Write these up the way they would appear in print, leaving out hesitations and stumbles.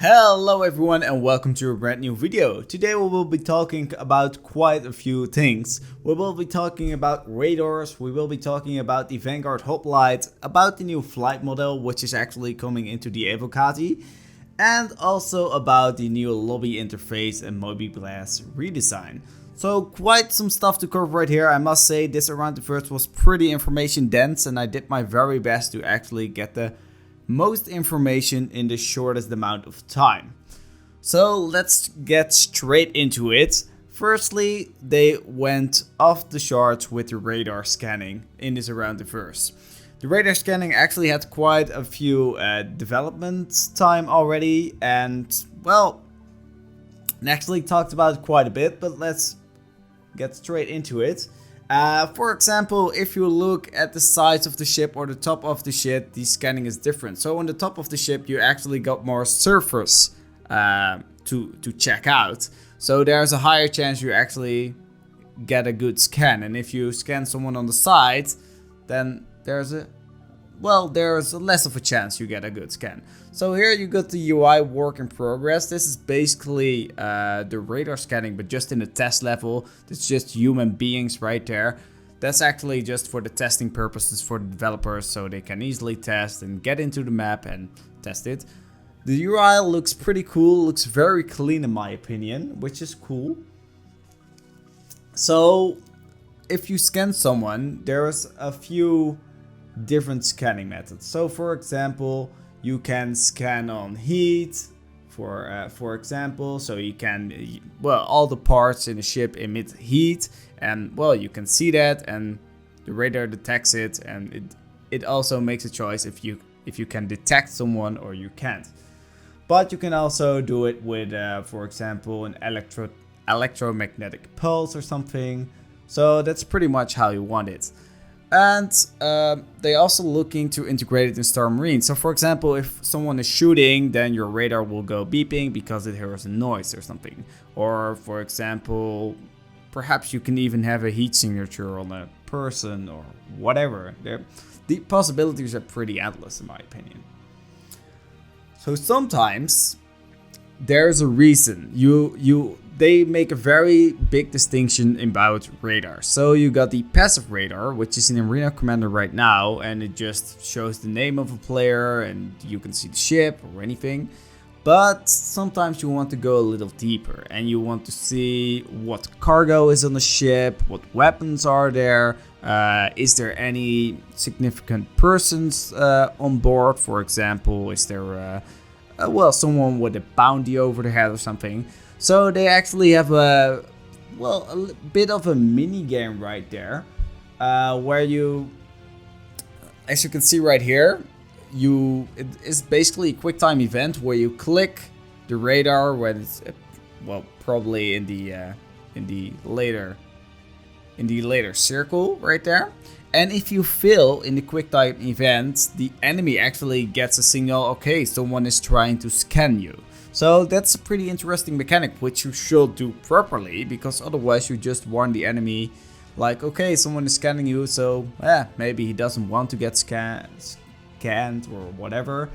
Hello everyone and welcome to a brand new video. Today we will be talking about quite a few things. We will be talking about radars, we will be talking about the Vanguard hoplite, about the new flight model which is actually coming into the Avocati, and also about the new lobby interface and mobiGlas redesign. So quite some stuff to cover right here. I must say this around the verse was pretty information dense and I did my very best to actually get the most information in the shortest amount of time. So let's get straight into it. Firstly, they went off the charts with the radar scanning in this around the verse. The radar scanning actually had quite a few development time already, and well, actually talked about it quite a bit, but let's get straight into it. For example, if you look at the sides of the ship or the top of the ship, the scanning is different. So on the top of the ship, you actually got more surface to check out. So there's a higher chance you actually get a good scan. And if you scan someone on the side, then there's less of a chance you get a good scan. So here you got the UI work in progress. This is basically the radar scanning, but just in the test level. It's just human beings right there. That's actually just for the testing purposes for the developers, so they can easily test and get into the map and test it. The UI looks pretty cool, looks very clean in my opinion, which is cool. So if you scan someone, there's a few different scanning methods. So for example, you can scan on heat, for example, so you can, well, all the parts in the ship emit heat, and well, you can see that, and the radar detects it, and it also makes a choice if you can detect someone or you can't. But you can also do it with, for example, an electromagnetic pulse or something. So that's pretty much how you want it. And they also looking to integrate it in Star Marine. So for example, if someone is shooting, then your radar will go beeping because it hears a noise or something. Or for example, perhaps you can even have a heat signature on a person or whatever. The possibilities are pretty endless in my opinion. So sometimes there's a reason they make a very big distinction about radar. So you got the passive radar, which is in Arena Commander right now, and it just shows the name of a player and you can see the ship or anything. But sometimes you want to go a little deeper and you want to see what cargo is on the ship, what weapons are there, is there any significant persons on board, for example, is there someone with a bounty over their head or something. So they actually have a bit of a mini game right there, where you, as you can see right here, it is basically a quick time event where you click the radar when it's probably in the later circle right there. And if you fail in the quick time event, the enemy actually gets a signal, okay, someone is trying to scan you. So that's a pretty interesting mechanic which you should do properly, because otherwise you just warn the enemy like, okay, someone is scanning you, so maybe he doesn't want to get scanned or whatever.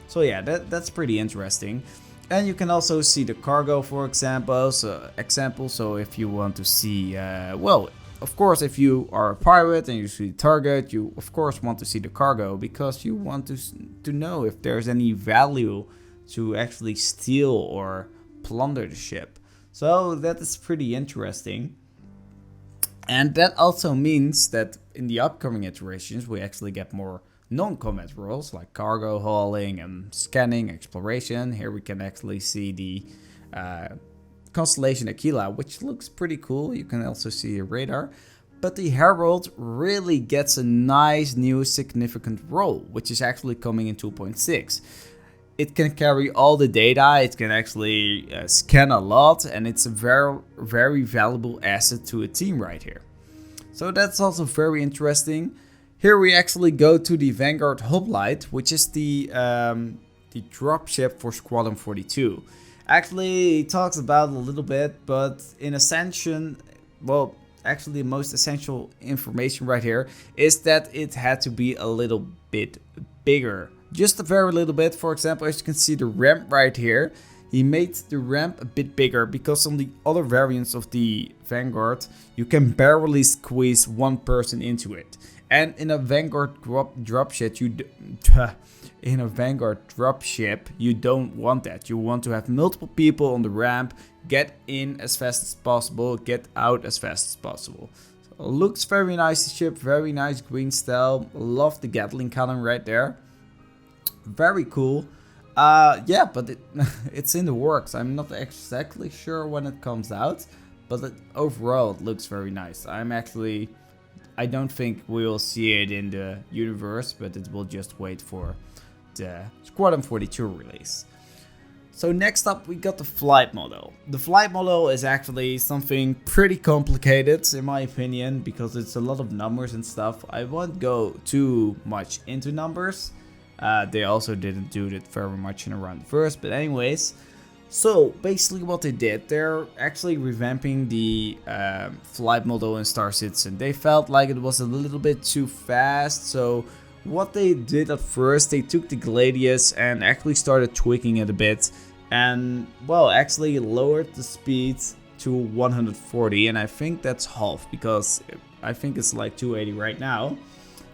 So yeah, that's pretty interesting. And you can also see the cargo, for example. So if you want to see, of course, if you are a pirate and you see the target, you of course want to see the cargo because you want to know if there's any value to actually steal or plunder the ship. So that is pretty interesting. And that also means that in the upcoming iterations we actually get more non-combat roles like cargo hauling and scanning, exploration. Here we can actually see the Constellation Aquila, which looks pretty cool. You can also see a radar. But the Herald really gets a nice new significant role, which is actually coming in 2.6. It can carry all the data, it can actually scan a lot, and it's a very, very valuable asset to a team right here. So that's also very interesting. Here we actually go to the Vanguard hoplite, which is the dropship for Squadron 42. Actually, he talks about it a little bit, but in Ascension, well, actually the most essential information right here is that it had to be a little bit bigger just a very little bit. For example, as you can see the ramp right here, he made the ramp a bit bigger because on the other variants of the Vanguard, you can barely squeeze one person into it. And in a Vanguard dropship, you don't want that. You want to have multiple people on the ramp, get in as fast as possible, get out as fast as possible. So, looks very nice, the ship, very nice green style. Love the Gatling cannon right there. Very cool. Yeah, but it's in the works. I'm not exactly sure when it comes out, but overall it looks very nice. I don't think we will see it in the universe, but it will just wait for the Squadron 42 release. So next up we got the flight model. The flight model is actually something pretty complicated in my opinion, because it's a lot of numbers and stuff. I won't go too much into numbers. They also didn't do it very much in around the first, but anyways. So basically what they did, they're actually revamping the flight model in Star Citizen. They felt like it was a little bit too fast, so what they did at first, they took the Gladius and actually started tweaking it a bit. And well, actually lowered the speed to 140, and I think that's half, because I think it's like 280 right now.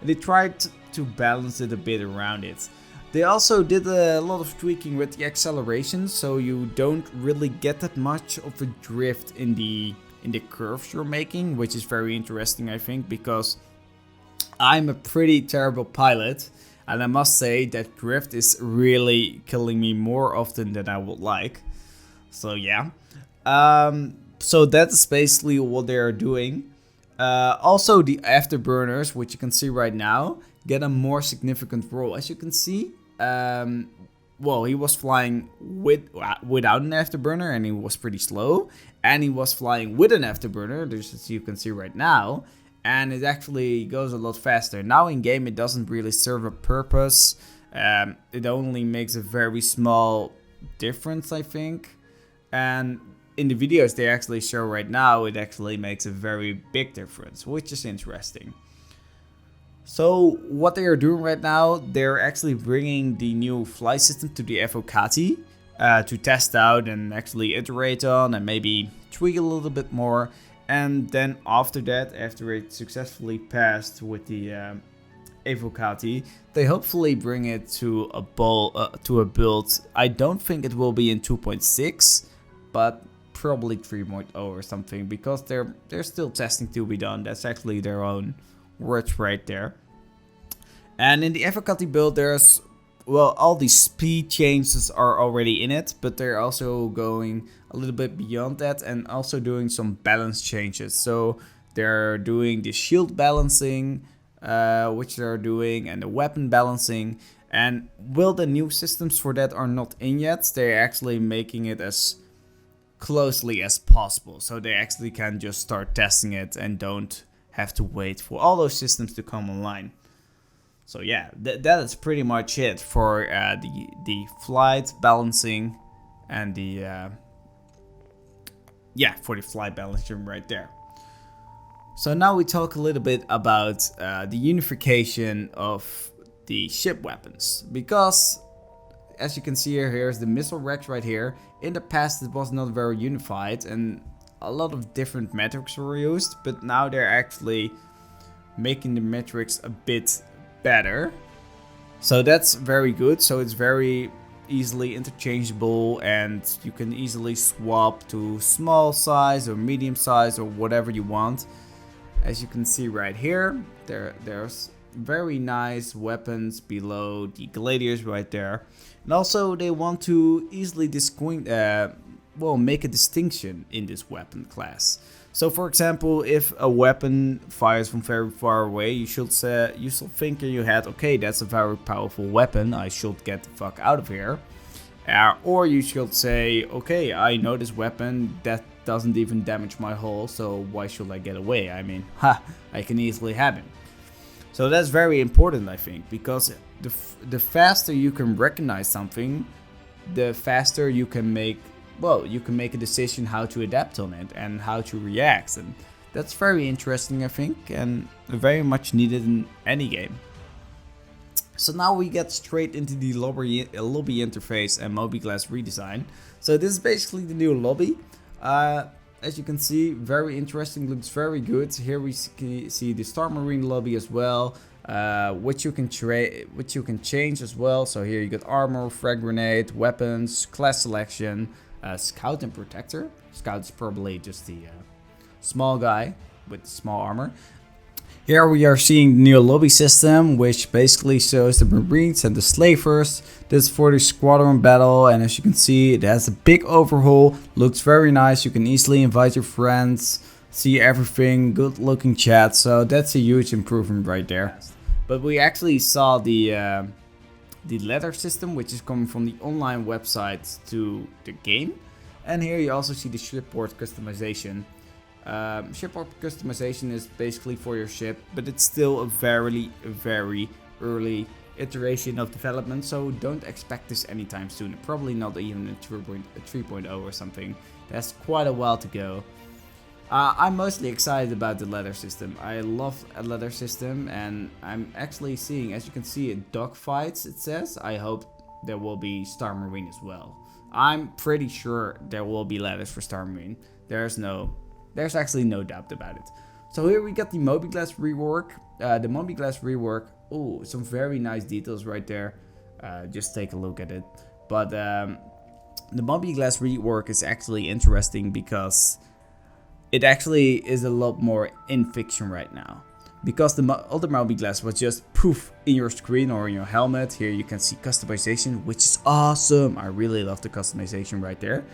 And they tried to balance it a bit around it. They also did a lot of tweaking with the acceleration, so you don't really get that much of a drift in the curves you're making, which is very interesting, I think, because I'm a pretty terrible pilot, and I must say that drift is really killing me more often than I would like. So yeah, so that's basically what they are doing. Also the Afterburners, which you can see right now, get a more significant role. As you can see, well, he was flying without an afterburner and he was pretty slow, and he was flying with an afterburner, as you can see right now, and it actually goes a lot faster. Now in game it doesn't really serve a purpose. It only makes a very small difference, I think, and in the videos they actually show right now, it actually makes a very big difference, which is interesting. So what they are doing right now, they're actually bringing the new flight system to the Avocati to test out and actually iterate on and maybe tweak a little bit more. And then after that, after it successfully passed with the Avocati, they hopefully bring it to a build. I don't think it will be in 2.6, but probably 3.0 or something, because there's still testing to be done. That's actually their own words right there. And in the Avocati build, there's, well, all these speed changes are already in it, but they're also going a little bit beyond that and also doing some balance changes. So they're doing the shield balancing, which they're doing, and the weapon balancing. And well, the new systems for that are not in yet. They're actually making it as closely as possible, so they actually can just start testing it and don't have to wait for all those systems to come online. So yeah, that is pretty much it for the flight balancing and the for the flight balancing right there. So now we talk a little bit about the unification of the ship weapons, because as you can see here, here's the missile racks right here. In the past it was not very unified and a lot of different metrics were used, but now they're actually making the metrics a bit better. So that's very good. So it's very easily interchangeable and you can easily swap to small size or medium size or whatever you want. As you can see right here, there's very nice weapons below the gladiators right there. And also they want to easily make a distinction in this weapon class. So for example, if a weapon fires from very far away, you should think in your head, okay, that's a very powerful weapon, I should get the fuck out of here. Or you should say, okay, I know this weapon that doesn't even damage my hull, so why should I get away? I mean, I can easily have him. So that's very important, I think, because the faster you can recognize something, the faster you can make a decision how to adapt on it and how to react, and that's very interesting, I think, and very much needed in any game. So now we get straight into the lobby interface and mobiGlass redesign. So this is basically the new lobby. As you can see, very interesting, looks very good. Here we see the Star Marine lobby as well, which you can change as well. So here you got armor, frag grenade, weapons, class selection, scout and protector. Scout is probably just the small guy with small armor. Here we are seeing the new lobby system, which basically shows the Marines and the Slavers. This is for the squadron battle, and as you can see, it has a big overhaul. Looks very nice. You can easily invite your friends, see everything, good looking chat. So that's a huge improvement right there. But we actually saw the ladder system, which is coming from the online website to the game. And here you also see the shipboard customization. Shipboard customization is basically for your ship, but it's still a very early iteration of development, so don't expect this anytime soon. Probably not even a 3.0 or something. That's quite a while to go. I'm mostly excited about the ladder system. I love a ladder system, and I'm actually seeing, as you can see, dogfights, it says. I hope there will be Star Marine as well. I'm pretty sure there will be ladders for Star Marine. There's actually no doubt about it. So here we got the mobiGlass rework. The mobiGlass rework, oh, some very nice details right there. Just take a look at it. But the mobiGlass rework is actually interesting because it actually is a lot more in fiction right now. Because the other mobiGlass was just poof in your screen or in your helmet. Here you can see customization, which is awesome. I really love the customization right there.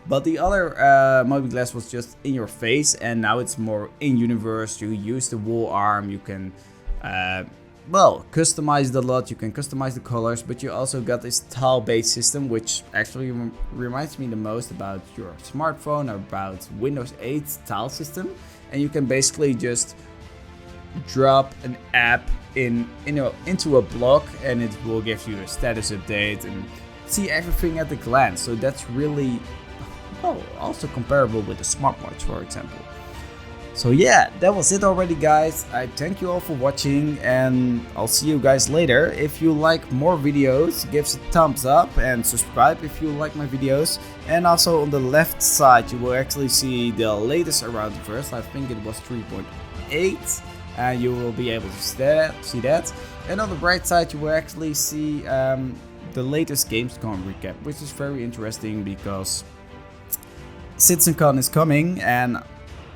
But the other mobiGlass was just in your face, and now it's more in universe. You use the wall arm, you can well, customize it a lot, you can customize the colors, but you also got this tile based system, which actually reminds me the most about your smartphone or about Windows 8 tile system. And you can basically just drop an app into a block, and it will give you a status update and see everything at a glance. So that's really, well, also comparable with the smartwatch, for example. So yeah, that was it already, guys. I thank you all for watching, and I'll see you guys later. If you like more videos, give us a thumbs up and subscribe if you like my videos. And also on the left side, you will actually see the latest around the verse. I think it was 3.8, and you will be able to see that. And on the right side, you will actually see the latest Gamescom recap, which is very interesting because CitizenCon is coming, and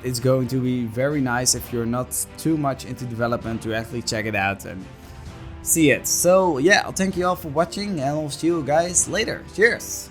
it's going to be very nice if you're not too much into development to actually check it out and see it. So yeah, I'll thank you all for watching, and I'll see you guys later. Cheers!